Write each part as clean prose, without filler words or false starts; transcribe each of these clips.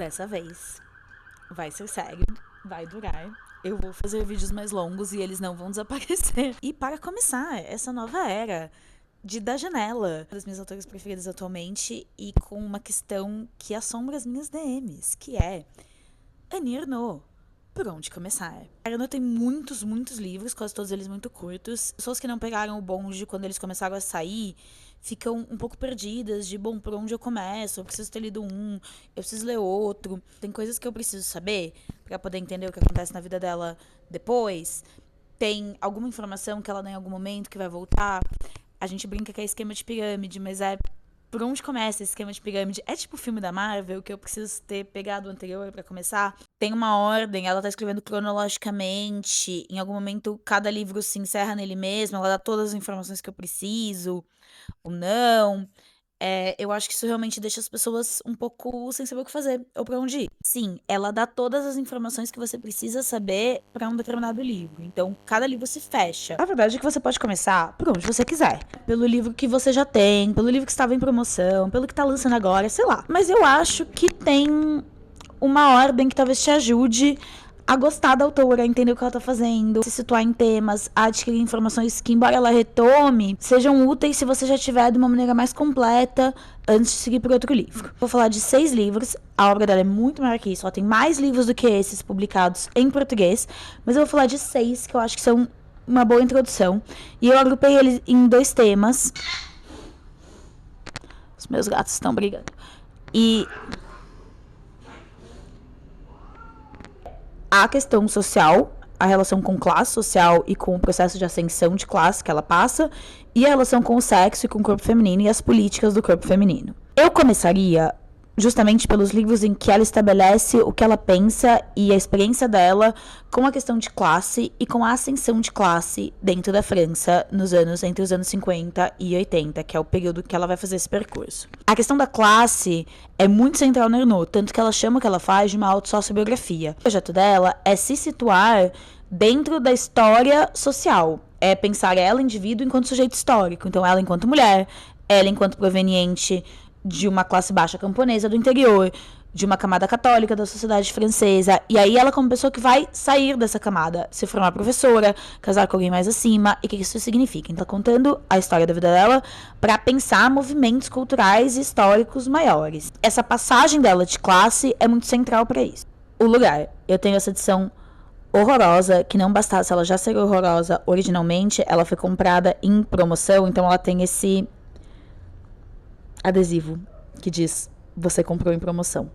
Dessa vez, vai ser sério, vai durar. Eu vou fazer vídeos mais longos e eles não vão desaparecer. E para começar, essa nova era da Janela, uma das minhas autoras preferidas atualmente, e com uma questão que assombra as minhas DMs, que é Annie Ernaux. Por onde começar? A Ernaux tem muitos livros, quase todos eles muito curtos. Pessoas que não pegaram o bonde quando eles começaram a sair ficam um pouco perdidas de, bom, por onde eu começo? Eu preciso ter lido um, eu preciso ler outro. Tem coisas que eu preciso saber pra poder entender o que acontece na vida dela depois. Tem alguma informação que ela dá em algum momento que vai voltar. A gente brinca que é esquema de pirâmide, mas é por onde começa esse esquema de pirâmide? É tipo o filme da Marvel, que eu preciso ter pegado o anterior pra começar. Tem uma ordem, ela tá escrevendo cronologicamente. Em algum momento, cada livro se encerra nele mesmo, ela dá todas as informações que eu preciso, ou não. Eu acho que isso realmente deixa as pessoas um pouco sem saber o que fazer, ou pra onde ir. Sim, ela dá todas as informações que você precisa saber pra um determinado livro. Então, cada livro se fecha. A verdade é que você pode começar por onde você quiser. Pelo livro que você já tem, pelo livro que estava em promoção, pelo que tá lançando agora, sei lá. Mas eu acho que tem uma ordem que talvez te ajude a gostar da autora, a entender o que ela tá fazendo, se situar em temas, a adquirir informações que, embora ela retome, sejam úteis se você já tiver de uma maneira mais completa antes de seguir por outro livro. Vou falar de 6 livros, a obra dela é muito maior que isso, ela tem mais livros do que esses publicados em português, mas eu vou falar de 6 que eu acho que são uma boa introdução, e eu agrupei eles em 2 temas. Os meus gatos estão brigando. E a questão social, a relação com classe social e com o processo de ascensão de classe que ela passa, e a relação com o sexo e com o corpo feminino e as políticas do corpo feminino. Eu começaria justamente pelos livros em que ela estabelece o que ela pensa e a experiência dela com a questão de classe e com a ascensão de classe dentro da França entre os anos 50 e 80, que é o período que ela vai fazer esse percurso. A questão da classe é muito central na Ernaux, tanto que ela chama o que ela faz de uma autossociobiografia. O projeto dela é se situar dentro da história social, é pensar ela, indivíduo, enquanto sujeito histórico. Então, ela enquanto mulher, ela enquanto proveniente de uma classe baixa camponesa do interior, de uma camada católica da sociedade francesa, e aí ela como pessoa que vai sair dessa camada, se formar professora, casar com alguém mais acima, e o que isso significa. Então, tá contando a história da vida dela para pensar movimentos culturais e históricos maiores. Essa passagem dela de classe é muito central para isso. O lugar. Eu tenho essa edição horrorosa, que não bastasse ela já ser horrorosa originalmente, ela foi comprada em promoção, então ela tem esse adesivo que diz: você comprou em promoção.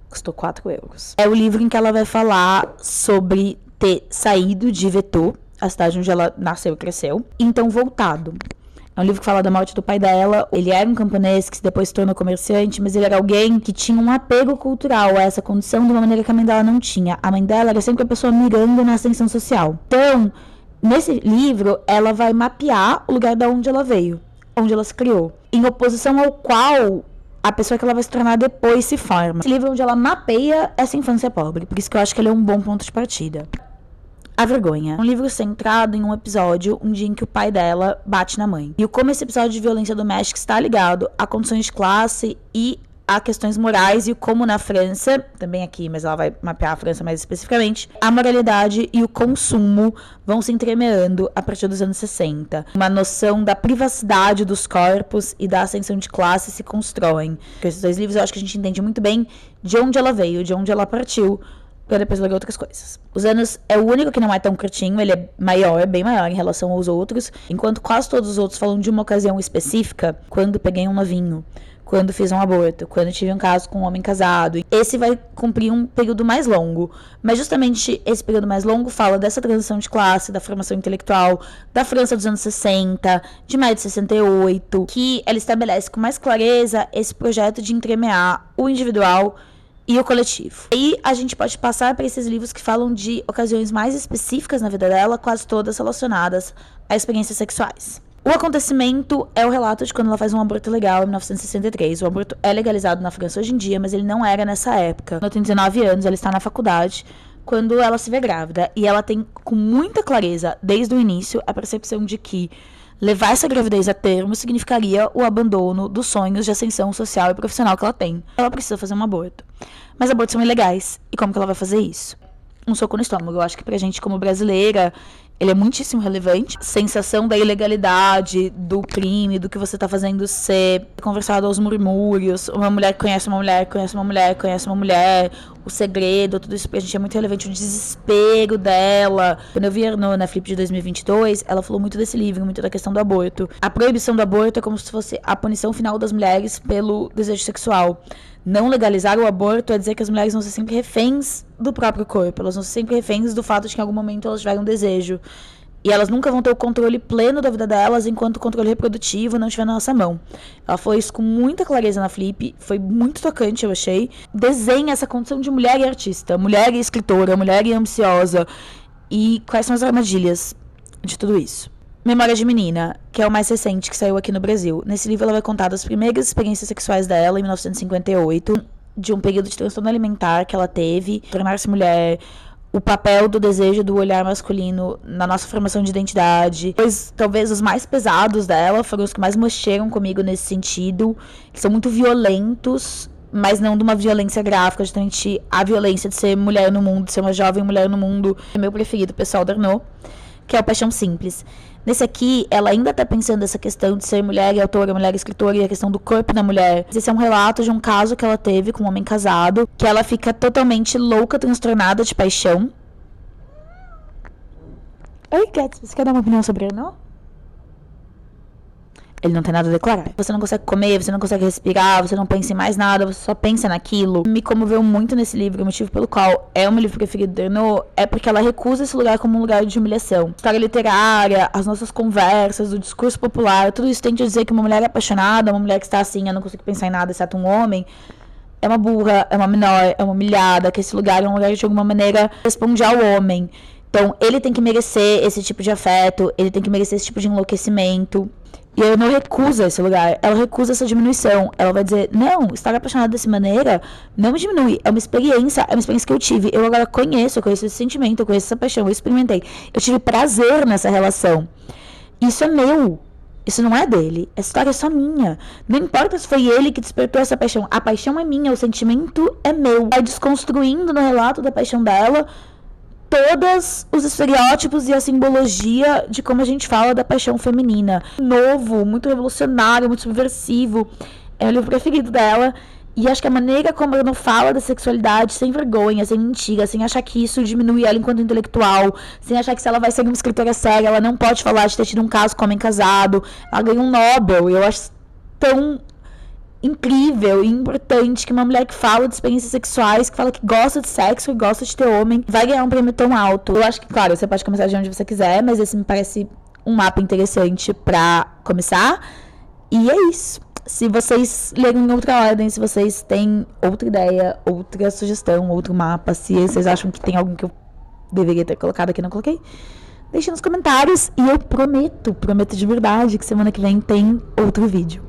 Custou 4 euros. É o livro em que ela vai falar sobre ter saído de Vetou, a cidade onde ela nasceu e cresceu, e então voltado. É um livro que fala da morte do pai dela. Ele era um camponês que depois se tornou comerciante, mas ele era alguém que tinha um apego cultural a essa condição de uma maneira que a mãe dela não tinha. A mãe dela era sempre a pessoa mirando na ascensão social. Então, nesse livro, ela vai mapear o lugar de onde ela veio, onde ela se criou, em oposição ao qual a pessoa que ela vai se tornar depois se forma. Esse livro é onde ela mapeia essa infância pobre, por isso que eu acho que ele é um bom ponto de partida. A Vergonha. Um livro centrado em um episódio, um dia em que o pai dela bate na mãe. E como esse episódio de violência doméstica está ligado a condições de classe e a questões morais, e como na França, também aqui, mas ela vai mapear a França mais especificamente, a moralidade e o consumo vão se entremeando a partir dos anos 60. Uma noção da privacidade dos corpos e da ascensão de classe se constroem. Com esses 2 livros eu acho que a gente entende muito bem de onde ela veio, de onde ela partiu, para depois ler outras coisas. Os Anos é o único que não é tão curtinho, ele é maior, bem maior em relação aos outros, enquanto quase todos os outros falam de uma ocasião específica, quando peguei um novinho, quando fiz um aborto, quando tive um caso com um homem casado. Esse vai cumprir um período mais longo, mas justamente esse período mais longo fala dessa transição de classe, da formação intelectual, da França dos anos 60, de maio de 68, que ela estabelece com mais clareza esse projeto de entremear o individual e o coletivo. Aí a gente pode passar para esses livros que falam de ocasiões mais específicas na vida dela, quase todas relacionadas a experiências sexuais. O acontecimento é o relato de quando ela faz um aborto legal em 1963. O aborto é legalizado na França hoje em dia, mas ele não era nessa época. Ela tem 19 anos, ela está na faculdade, quando ela se vê grávida. E ela tem, com muita clareza, desde o início, a percepção de que Levar essa gravidez a termo significaria o abandono dos sonhos de ascensão social e profissional que ela tem. Ela precisa fazer um aborto. Mas abortos são ilegais. E como que ela vai fazer isso? Um soco no estômago. Eu acho que pra gente, como brasileira, ele é muitíssimo relevante. Sensação da ilegalidade, do crime, do que você tá fazendo ser conversado aos murmúrios. Uma mulher conhece uma mulher, conhece uma mulher, conhece uma mulher. O segredo, tudo isso pra gente é muito relevante. O desespero dela. Quando eu vi na Flip de 2022, ela falou muito desse livro, muito da questão do aborto. A proibição do aborto é como se fosse a punição final das mulheres pelo desejo sexual. Não legalizar o aborto é dizer que as mulheres vão ser sempre reféns do próprio corpo. Elas vão ser sempre reféns do fato de que em algum momento elas tiverem um desejo. E elas nunca vão ter o controle pleno da vida delas enquanto o controle reprodutivo não estiver na nossa mão. Ela falou isso com muita clareza na Flip. Foi muito tocante, eu achei. Desenha essa condição de mulher e artista. Mulher e escritora, mulher e ambiciosa. E quais são as armadilhas de tudo isso? Memória de Menina, que é o mais recente que saiu aqui no Brasil. Nesse livro ela vai contar das primeiras experiências sexuais dela, em 1958, de um período de transtorno alimentar que ela teve, tornar-se mulher, o papel do desejo do olhar masculino na nossa formação de identidade. Pois talvez os mais pesados dela foram os que mais mexeram comigo nesse sentido, que são muito violentos, mas não de uma violência gráfica, justamente a violência de ser mulher no mundo, de ser uma jovem mulher no mundo. É meu preferido, pessoal da Arnaud, que é o Paixão Simples. Nesse aqui, ela ainda tá pensando nessa questão de ser mulher e autora, mulher e escritora, e a questão do corpo da mulher. Esse é um relato de um caso que ela teve com um homem casado, que ela fica totalmente louca, transtornada de paixão. Oi, Cats, você quer dar uma opinião sobre ele, não? Ele não tem nada a declarar. Você não consegue comer, você não consegue respirar, você não pensa em mais nada, você só pensa naquilo. Me comoveu muito nesse livro, o motivo pelo qual é o meu livro preferido da Arnaud é porque ela recusa esse lugar como um lugar de humilhação. História literária, as nossas conversas, o discurso popular, tudo isso tende a dizer que uma mulher apaixonada, uma mulher que está assim, eu não consigo pensar em nada exceto um homem, é uma burra, é uma menor, é uma humilhada, que esse lugar é um lugar que de alguma maneira responde ao homem. Então, ele tem que merecer esse tipo de afeto, ele tem que merecer esse tipo de enlouquecimento. E ela não recusa esse lugar, ela recusa essa diminuição. Ela vai dizer, não, estar apaixonada dessa maneira não me diminui, é uma experiência que eu tive. Eu agora conheço esse sentimento, eu conheço essa paixão, eu experimentei. Eu tive prazer nessa relação. Isso é meu, isso não é dele, essa história é só minha. Não importa se foi ele que despertou essa paixão, a paixão é minha, o sentimento é meu. Vai desconstruindo no relato da paixão dela todos os estereótipos e a simbologia de como a gente fala da paixão feminina. Novo, muito revolucionário, muito subversivo. É o livro preferido dela. E acho que a maneira como ela não fala da sexualidade, sem vergonha, sem mentira, sem achar que isso diminui ela enquanto intelectual, sem achar que se ela vai ser uma escritora séria, ela não pode falar de ter tido um caso com homem casado. Ela ganhou um Nobel. E eu acho tão incrível e importante que uma mulher que fala de experiências sexuais, que fala que gosta de sexo e gosta de ter homem, vai ganhar um prêmio tão alto. Eu acho que, claro, você pode começar de onde você quiser, mas esse me parece um mapa interessante pra começar. E é isso. Se vocês lerem em outra ordem, se vocês têm outra ideia, outra sugestão, outro mapa, se vocês acham que tem algum que eu deveria ter colocado aqui e não coloquei, deixem nos comentários. E eu prometo de verdade que semana que vem tem outro vídeo.